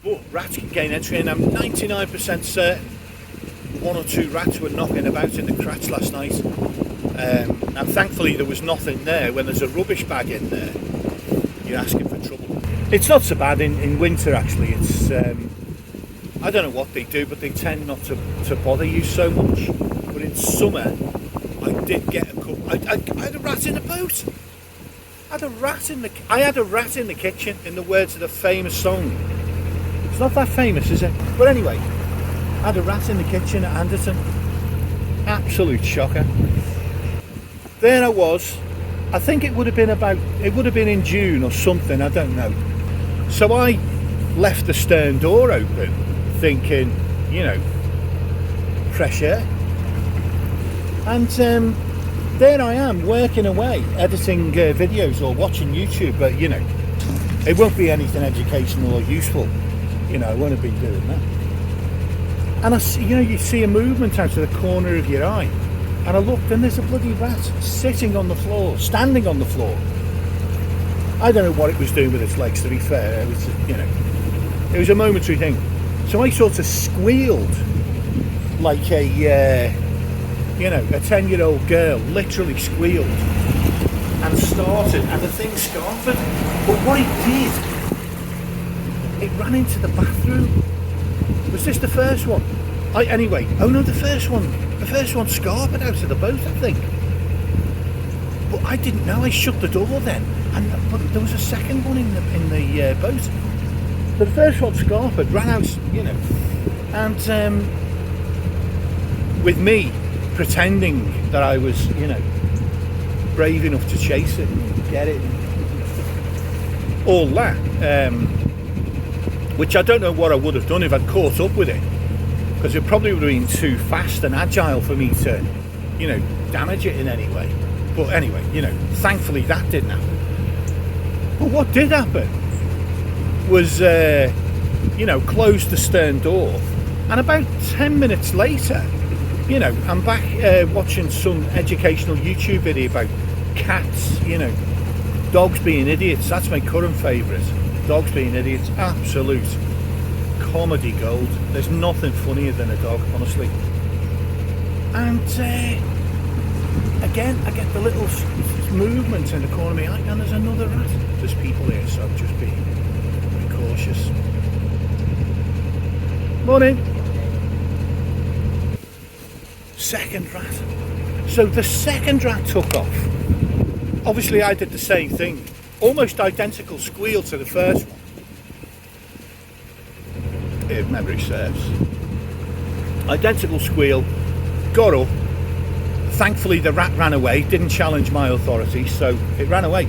But rats can gain entry, and I'm 99% certain one or two rats were knocking about in the crats last night. And thankfully there was nothing there. When there's a rubbish bag in there, you're asking for trouble. It's not so bad in winter, actually. It's I don't know what they do, but they tend not to bother you so much. But in summer, I did get a couple. I had a rat in the boat. I had a rat in the kitchen, in the words of the famous song. It's not that famous, is it? But anyway, I had a rat in the kitchen at Anderton. Absolute shocker. There I was. I think it would have been in June or something, I don't know. So I left the stern door open, thinking, fresh air. And there I am, working away, editing videos or watching YouTube, but it won't be anything educational or useful. I won't have been doing that. And I see, you see a movement out of the corner of your eye, and I looked, and there's a bloody rat sitting on the floor, standing on the floor. I don't know what it was doing with its legs, to be fair. It was a momentary thing. So I sort of squealed like a 10-year-old girl, literally squealed and started, and the thing scarpered. But what it did, it ran into the bathroom. Was this the first one? The first one scarpered out of the boat, I think. But I didn't know. I shut the door then, but there was a second one in the boat. But the first one scarpered, ran out, and with me pretending that I was, brave enough to chase it and get it, all that. Which I don't know what I would have done if I'd caught up with it, because it probably would have been too fast and agile for me to, damage it in any way. But anyway, thankfully that didn't happen. But what did happen was, closed the stern door, and about 10 minutes later, I'm back watching some educational YouTube video about cats, dogs being idiots. That's my current favourite. Dogs being idiots, absolute comedy gold. There's nothing funnier than a dog, honestly. And again, I get the little movement in the corner of my eye, and there's another rat. There's people here, so I'm just being very cautious. Morning. Second rat. So the second rat took off. Obviously, I did the same thing. Almost identical squeal to the first one, if memory serves. Identical squeal, got up. Thankfully the rat ran away, didn't challenge my authority, so it ran away.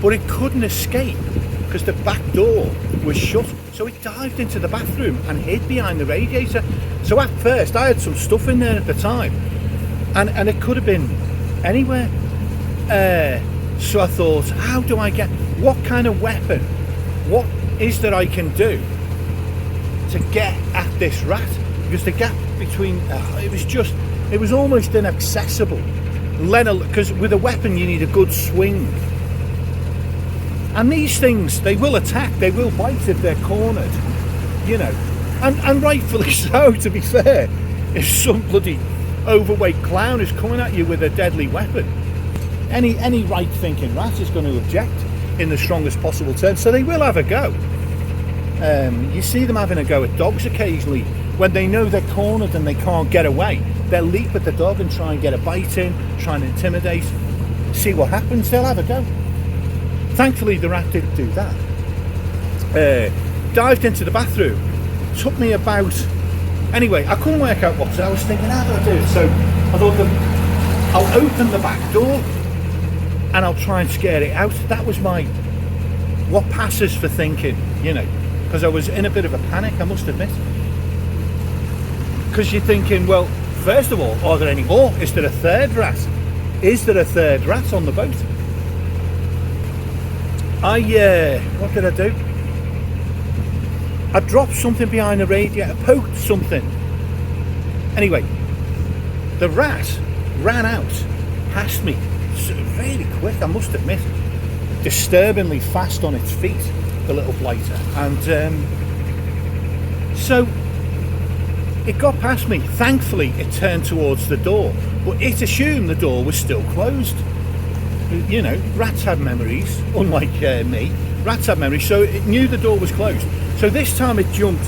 But it couldn't escape because the back door was shut, so it dived into the bathroom and hid behind the radiator. So at first I had some stuff in there at the time, and it could have been anywhere. So I thought, how do I what kind of weapon, what is that I can do to get at this rat? Because the gap between, it was almost inaccessible. Because with a weapon you need a good swing. And these things, they will attack, they will bite if they're cornered, and rightfully so, to be fair. If some bloody overweight clown is coming at you with a deadly weapon, any right-thinking rat is going to object in the strongest possible terms, so they will have a go. You see them having a go at dogs occasionally when they know they're cornered and they can't get away. They'll leap at the dog and try and get a bite in, try and intimidate, see what happens. They'll have a go. Thankfully the rat didn't do that. Dived into the bathroom. Took me about, anyway, I couldn't work out what to do. I was thinking, how do I do it? So I thought, I'll open the back door and I'll try and scare it out. That was what passes for thinking, because I was in a bit of a panic, I must admit. Because you're thinking, well, first of all, are there any more? Is there a third rat? Is there a third rat on the boat? What did I do? I dropped something behind the radiator, poked something. Anyway, the rat ran out past me, really quick, I must admit, disturbingly fast on its feet, the little blighter, and So it got past me. Thankfully, it turned towards the door, but it assumed the door was still closed. You know, rats have memories, unlike me. Rats have memories, so it knew the door was closed. So this time it jumped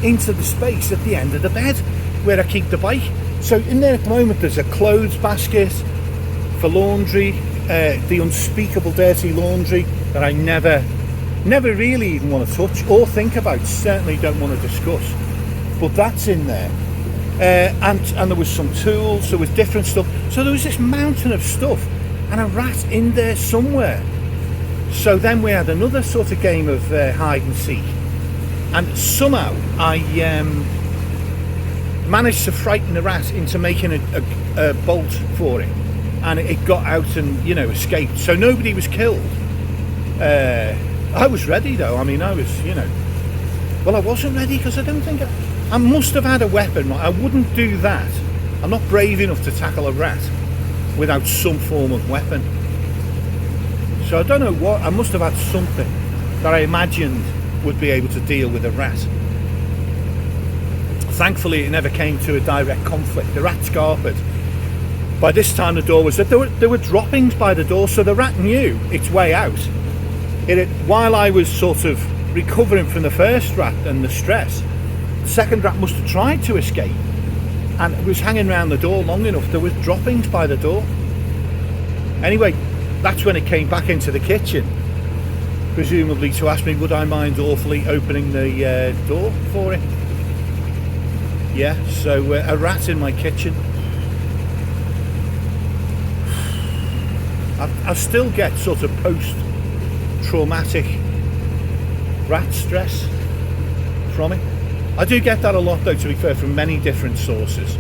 into the space at the end of the bed where I keep the bike. So in there at the moment there's a clothes basket for laundry, the unspeakable dirty laundry that I never really even want to touch or think about, certainly don't want to discuss. But that's in there. And there was some tools, there was different stuff. So there was this mountain of stuff and a rat in there somewhere. So then we had another sort of game of hide and seek. And somehow I managed to frighten the rat into making a bolt for it. And it got out and, you know, escaped. So nobody was killed. I was ready though. I mean, I was, you know... Well, I wasn't ready because I don't think... I must have had a weapon. I wouldn't do that. I'm not brave enough to tackle a rat without some form of weapon. So I don't know what, I must have had something that I imagined would be able to deal with a rat. Thankfully it never came to a direct conflict. The rat scarpered. By this time the door was, there were droppings by the door, so the rat knew its way out. While I was sort of recovering from the first rat and the stress, the second rat must have tried to escape. And it was hanging around the door long enough. There was droppings by the door. Anyway, that's when it came back into the kitchen, presumably to ask me would I mind awfully opening the door for it. Yeah, so a rat in my kitchen. I still get sort of post-traumatic rat stress from it. I do get that a lot though, to be fair, from many different sources.